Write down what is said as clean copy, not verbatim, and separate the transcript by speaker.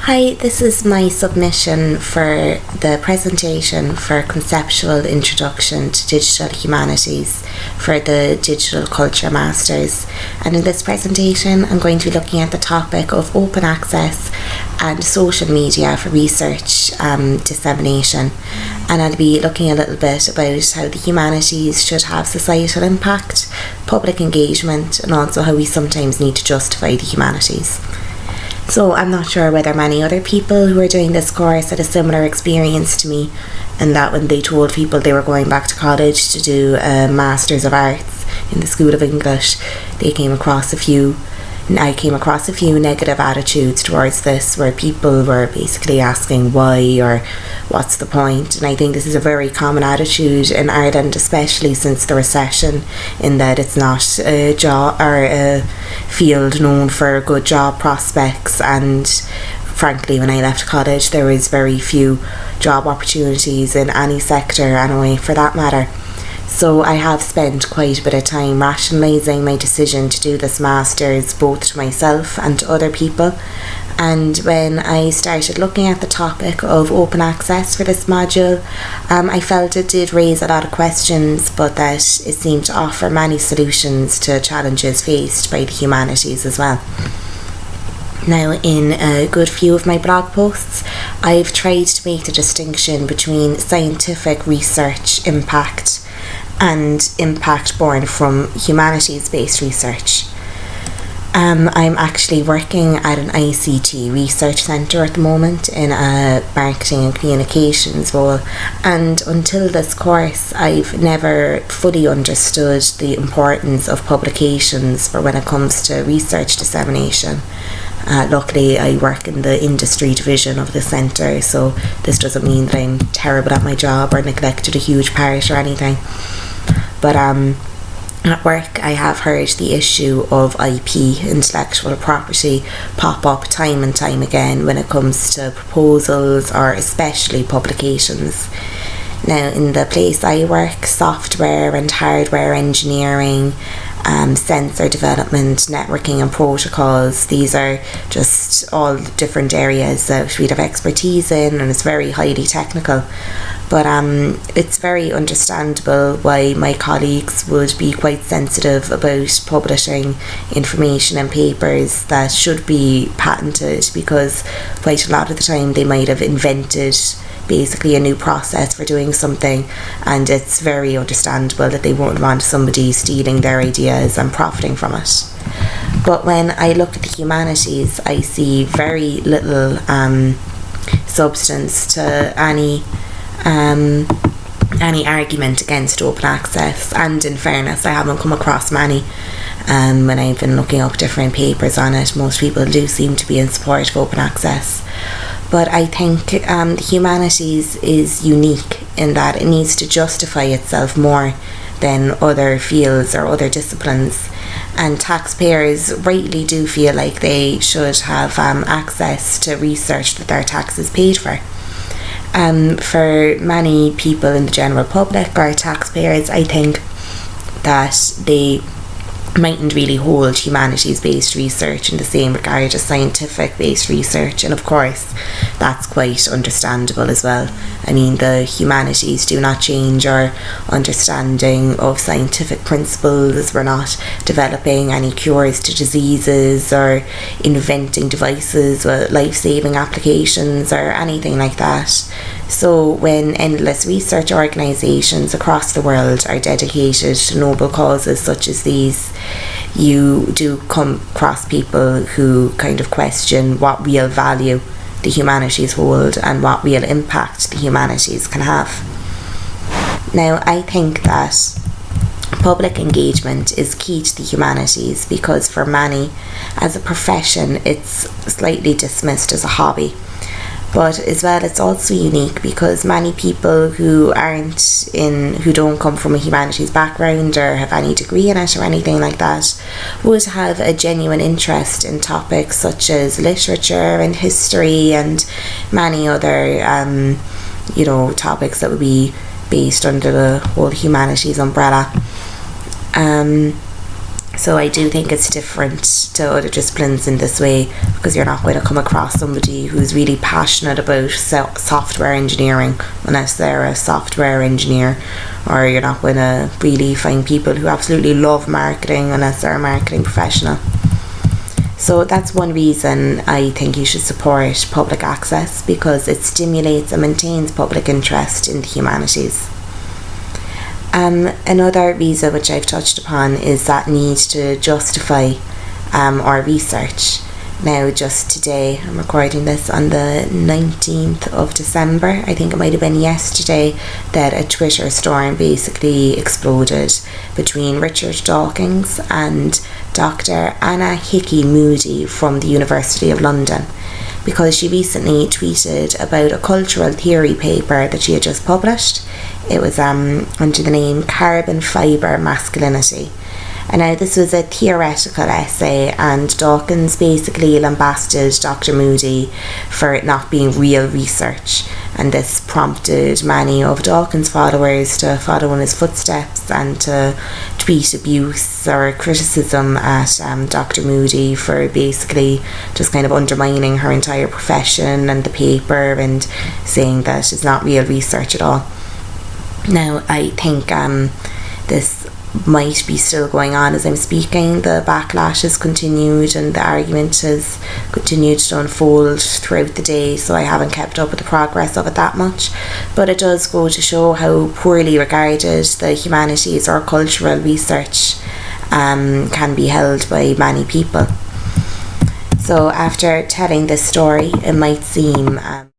Speaker 1: Hi, this is my submission for the presentation for Conceptual Introduction to Digital Humanities for the Digital Culture Masters. And in this presentation, I'm going to be looking at the topic of open access and social media for research dissemination. And I'll be looking a little bit about how the humanities should have societal impact, public engagement, and also how we sometimes need to justify the humanities. So I'm not sure whether many other people who are doing this course had a similar experience to me, and that when they told people they were going back to college to do a Masters of Arts in the School of English, I came across a few negative attitudes towards this, where people were basically asking why or what's the point. And I think this is a very common attitude in Ireland, especially since the recession, in that it's not a job or a field known for good job prospects. And frankly, when I left college, there was very few job opportunities in any sector anyway, for that matter. So I have spent quite a bit of time rationalising my decision to do this Masters, both to myself and to other people. And when I started looking at the topic of open access for this module, I felt it did raise a lot of questions, but that it seemed to offer many solutions to challenges faced by the humanities as well. Now, in a good few of my blog posts, I've tried to make the distinction between scientific research impact and impact born from humanities-based research. I'm actually working at an ICT research centre at the moment in a marketing and communications role, and until this course I've never fully understood the importance of publications for when it comes to research dissemination. Luckily, I work in the industry division of the centre, so this doesn't mean that I'm terrible at my job or neglected a huge part or anything. But at work, I have heard the issue of IP, intellectual property, pop up time and time again when it comes to proposals or especially publications. Now, in the place I work, software and hardware engineering, sensor development, networking and protocols, these are just all different areas that we'd have expertise in, and it's very highly technical. But it's very understandable why my colleagues would be quite sensitive about publishing information in papers that should be patented, because quite a lot of the time they might have invented basically a new process for doing something, and it's very understandable that they won't want somebody stealing their ideas and profiting from it. But when I look at the humanities, I see very little substance to any argument against open access, and in fairness, I haven't come across many. When I've been looking up different papers on it, most people do seem to be in support of open access. But I think the humanities is unique in that it needs to justify itself more than other fields or other disciplines, and taxpayers rightly do feel like they should have access to research that their tax is paid for. For many people in the general public or taxpayers, I think that they mightn't really hold humanities-based research in the same regard as scientific-based research, and of course that's quite understandable as well. I mean, the humanities do not change our understanding of scientific principles. We're not developing any cures to diseases or inventing devices with life-saving applications or anything like that. So when endless research organisations across the world are dedicated to noble causes such as these, you do come across people who kind of question what real value the humanities hold and what real impact the humanities can have. Now, I think that public engagement is key to the humanities, because for many, as a profession, it's slightly dismissed as a hobby. But as well, it's also unique because many people who don't come from a humanities background or have any degree in it or anything like that would have a genuine interest in topics such as literature and history and many other topics that would be based under the whole humanities umbrella. So I do think it's different to other disciplines in this way, because you're not going to come across somebody who's really passionate about software engineering unless they're a software engineer, or you're not going to really find people who absolutely love marketing unless they're a marketing professional. So that's one reason I think you should support public access, because it stimulates and maintains public interest in the humanities. Another reason which I've touched upon is that need to justify our research. Now, just today, I'm recording this on the 19th of December, I think it might have been yesterday, that a Twitter storm basically exploded between Richard Dawkins and Dr. Anna Hickey Moody from the University of London, because she recently tweeted about a cultural theory paper that she had just published. It was under the name Carbon Fibre Masculinity. And now this was a theoretical essay, and Dawkins basically lambasted Dr. Moody for it not being real research, and this prompted many of Dawkins' followers to follow in his footsteps and to tweet abuse or criticism at Dr. Moody for basically just kind of undermining her entire profession and the paper, and saying that it's not real research at all. Now, I think this might be still going on as I'm speaking. The backlash has continued and the argument has continued to unfold throughout the day, so I haven't kept up with the progress of it that much. But it does go to show how poorly regarded the humanities or cultural research can be held by many people. So after telling this story, it might seem